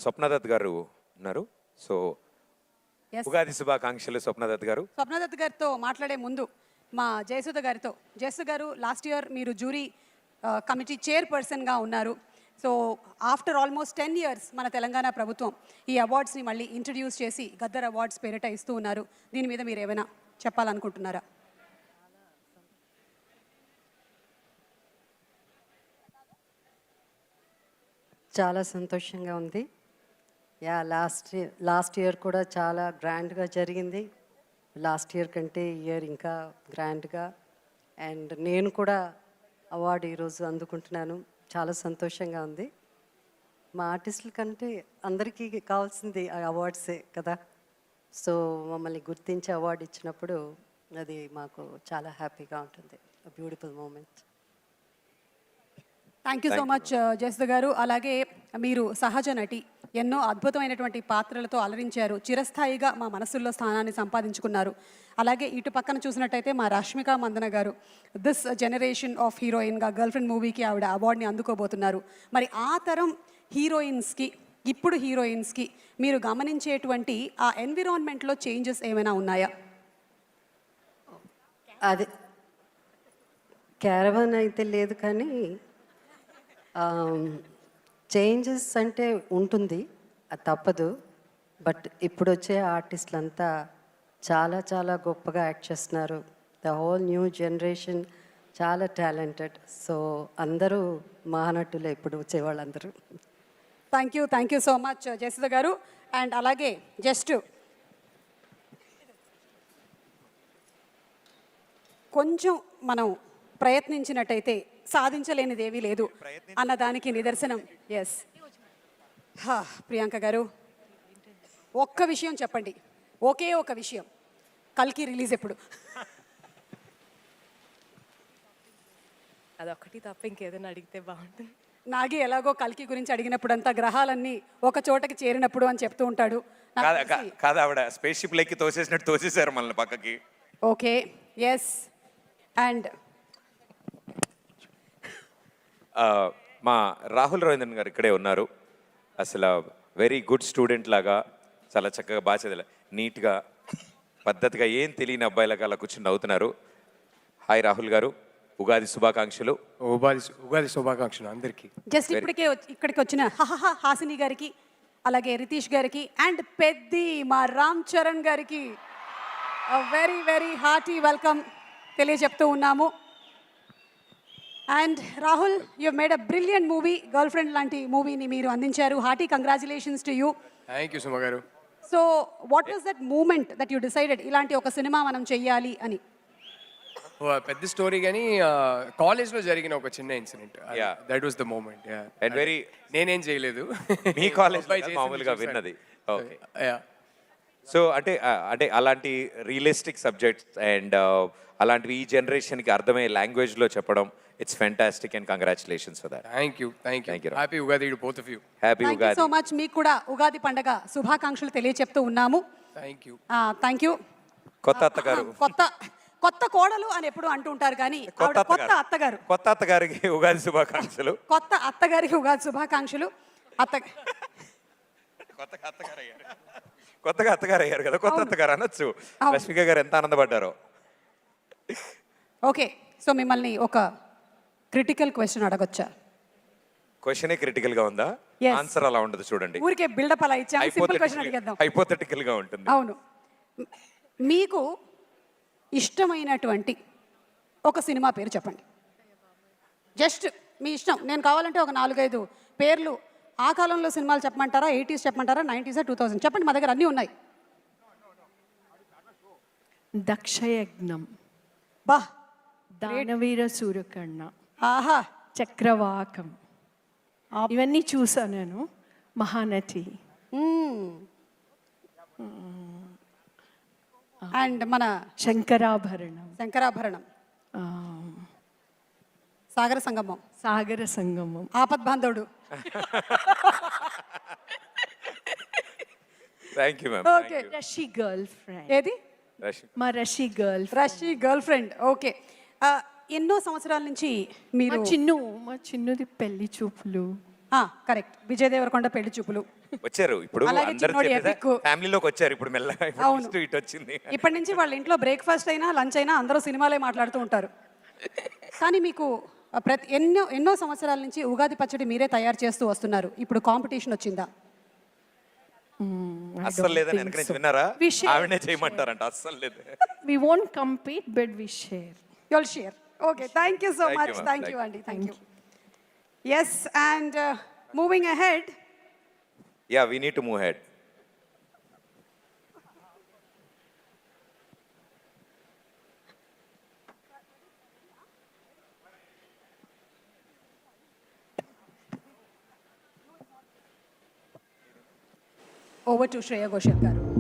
స్వప్నదత్ గారు ఉన్నారు. సో ఉగాది శుభాకాంక్షలు స్వప్నదత్ గారు. స్వప్నదత్ గారితో మాట్లాడే ముందు మా జయసుధ గారితో, జయసుధ గారు లాస్ట్ ఇయర్ మీరు జ్యూరీ కమిటీ చైర్పర్సన్గా ఉన్నారు. సో ఆఫ్టర్ ఆల్మోస్ట్ 10 years మన తెలంగాణ ప్రభుత్వం ఈ అవార్డ్స్ని మళ్ళీ ఇంట్రడ్యూస్ చేసి గద్దర్ అవార్డ్స్ పేరిట ఇస్తూ ఉన్నారు. దీని మీద మీరు ఏమైనా చెప్పాలనుకుంటున్నారా? చాలా సంతోషంగా ఉంది. లాస్ట్ ఇయర్ కూడా చాలా గ్రాండ్గా జరిగింది. లాస్ట్ ఇయర్ కంటే ఈ ఇయర్ ఇంకా గ్రాండ్గా. అండ్ నేను కూడా అవార్డు ఈరోజు అందుకుంటున్నాను. చాలా సంతోషంగా ఉంది. మా ఆర్టిస్టుల కంటే అందరికీ కావాల్సింది ఆ అవార్డ్సే కదా. సో మమ్మల్ని గుర్తించి అవార్డు ఇచ్చినప్పుడు అది మాకు చాలా హ్యాపీగా ఉంటుంది. Beautiful moment. Thank you so much Jayasudha garu. అలాగే మీరు సహజ నటి, ఎన్నో అద్భుతమైనటువంటి పాత్రలతో అలరించారు. చిరస్థాయిగా మా మనసుల్లో స్థానాన్ని సంపాదించుకున్నారు. అలాగే ఇటు పక్కన చూసినట్టయితే మా రష్మిక మందన గారు దిస్ జనరేషన్ ఆఫ్ హీరోయిన్గా గర్ల్ ఫ్రెండ్ మూవీకి ఆవిడ అవార్డుని అందుకోబోతున్నారు. మరి ఆ తరం హీరోయిన్స్కి, ఇప్పుడు హీరోయిన్స్కి మీరు గమనించేటువంటి ఆ ఎన్విరాన్మెంట్లో చేంజెస్ ఏమైనా ఉన్నాయా? అది క్యారవాన్ అయితే లేదు, కానీ చేంజెస్ అంటే ఉంటుంది, అది తప్పదు. బట్ ఇప్పుడు వచ్చే ఆర్టిస్టులంతా చాలా చాలా గొప్పగా యాక్ట్ చేస్తున్నారు. ద హోల్ న్యూ జనరేషన్ చాలా టాలెంటెడ్. సో అందరూ మహానటులే ఇప్పుడు వచ్చేవాళ్ళందరూ. Thank you so much Jayasudha గారు. అండ్ అలాగే జస్ట్ కొంచెం మనం ప్రయత్నించినట్టయితే సాధించలేనిది ఏమీ లేదు అన్నదానికి నిదర్శనం. ఎస్ ప్రియాంక గారు, ఒక్క విషయం చెప్పండి, ఒకే ఒక విషయం. కల్కి రిలీజ్ ఎప్పుడు? అదొక్కటి తప్ప ఇంకేదైనా అడిగితే బాగుంటుంది. నాగి ఎలాగో కల్కి గురించి అడిగినప్పుడంతా గ్రహాలన్నీ ఒక చోటకి చేరినప్పుడు అని చెప్తూ ఉంటాడు. కాదు, ఆవిడ స్పేస్ షిప్ లెక్కి తోసేసినట్టు తోసేశారు మనల్ని పక్కకి. Okay, yes. అండ్ మా రాహుల్ రవీంద్రన్ గారు ఇక్కడే ఉన్నారు. అసలు వెరీ గుడ్ స్టూడెంట్ లాగా చాలా చక్కగా బాగా చదివా, నీట్గా పద్ధతిగా ఏం తెలియని అబ్బాయిలాగా అలా కూర్చుని నవ్వుతున్నారు. హాయ్ రాహుల్ గారు, ఉగాది శుభాకాంక్షలు. ఉగాది శుభాకాంక్షలు అందరికీ. జస్ట్ ఇక్కడికి వచ్చిన హాసిని గారికి, అలాగే రితీష్ గారికి అండ్ పెద్ది మా రామ్ చరణ్ గారికి వెరీ వెరీ హార్టీ వెల్కమ్ తెలియజెప్తూ ఉన్నాము. And Rahul, you made a brilliant movie. Girlfriend లాంటి మూవీని మీరు అందించారు. Hearty congratulations to you. Thank you Suma గారు. So what was that moment that you decided ఇలాంటి ఒక సినిమా మనం చెయ్యాలి అని? పెద్ద స్టోరీ కానీ కాలేజ్లో జరిగిన ఒక చిన్న incident, that was the moment. And very నేనేం చేయలేదు, మీ కాలేజ్ మామూలుగా విన్నది. సో అంటే అలాంటి రియలిస్టిక్ సబ్జెక్ట్స్ అండ్ అలాంటివి ఈ జనరేషన్కి అర్థమయ్యే లాంగ్వేజ్లో చెప్పడం, it's fantastic and congratulations for that. Thank you. Happy Ugadi to both of you. Happy Ugadi. So much. మీకు కూడా ఉగాది పండగ శుభాకాంక్షలు తెలియజెప్తూ ఉన్నాము. Thank you. కొత్త అత్తగారు, కొత్త కోడలు అని ఎప్పుడు అంటూ ఉంటారు, కానీ కొత్త అత్తగారికి ఉగాది శుభాకాంక్షలు. కొత్త అత్తగారికి ఉగాది శుభాకాంక్షలు. కొత్తగా అత్తగారు అయ్యారు కదా, కొత్త అత్తగారు అనొచ్చు. రష్మిక గారు ఎంత ఆనందపడ్డారో. ఓకే, సో మిమ్మల్ని ఒక క్రిటికల్ క్వశ్చన్ అడగొచ్చా? క్వశ్చనే క్రిటికల్ గా ఉందా? ఆన్సర్ అలా ఉండదు, చూడండి. ఊరికే బిల్డప్ అలా ఇచ్చాము, సింపుల్ క్వశ్చన్ అడిగేద్దాం. హైపోథెటికల్ గా ఉంటుంది. అవును. మీకు ఇష్టమైనటువంటి ఒక సినిమా పేరు చెప్పండి. జస్ట్ మీ ఇష్టం. నేను కావాలంటే ఒక 4-5 పేర్లు ఆ కాలంలో సినిమాలు చెప్పమంటారా, 80s చెప్పమంటారా, 90s, 2000 చెప్పండి, మా దగ్గర అన్నీ ఉన్నాయి. దక్షయజ్ఞం, బా, దానవీర సూరకర్ణ, ఆహా, చక్రవాకం, ఇవన్నీ చూసా నేను. మహానటి అండ్ మన శంకరాభరణం, సాగర Sangamam, Aapadbandhavudu. Thank you ma'am. Okay, Rashi girlfriend. ఏది? మా రషి గర్ల్ ఫ్రెండ్. ఓకే, ఎన్నో సంవత్సరాల నుంచి మీరు మా చిన్నుది పెళ్లి చూపులు కరెక్ట్, విజయ్ దేవరకొండ పెళ్లి చూపులు. వచ్చారు ఇప్పుడు అలాగే అందరు చిన్నోడి epic. ఫ్యామిలీలోకి వచ్చారు ఇప్పుడు మెల్లగా అవును. ఇప్పుడు ఇటు వచ్చింది. ఇప్పటి నుంచి వాళ్ళ ఇంట్లో బ్రేక్ఫాస్ట్ అయినా లంచ్ అయినా అందరూ సినిమాలే మాట్లాడుతూ ఉంటారు. కానీ మీకు ఎన్నో ఎన్నో సంవత్సరాల నుంచి ఉగాది పచ్చడి మీరే తయారు చేస్తూ వస్తున్నారు. ఇప్పుడు కాంపిటీషన్ వచ్చిందా? అస్సలు లేదని వెనక నుంచి విన్నారా? We share. ఆవిడనే చేయమంటారంట. అస్సలు లేదు. We won't compete, but we share. You'll share. Okay, thank you so Thank much. you, ma'am. Thank Thank you, you. Andy. Thank you. Yes, and moving ahead, yeah we need to move head. over to Shreya Ghoshal garu.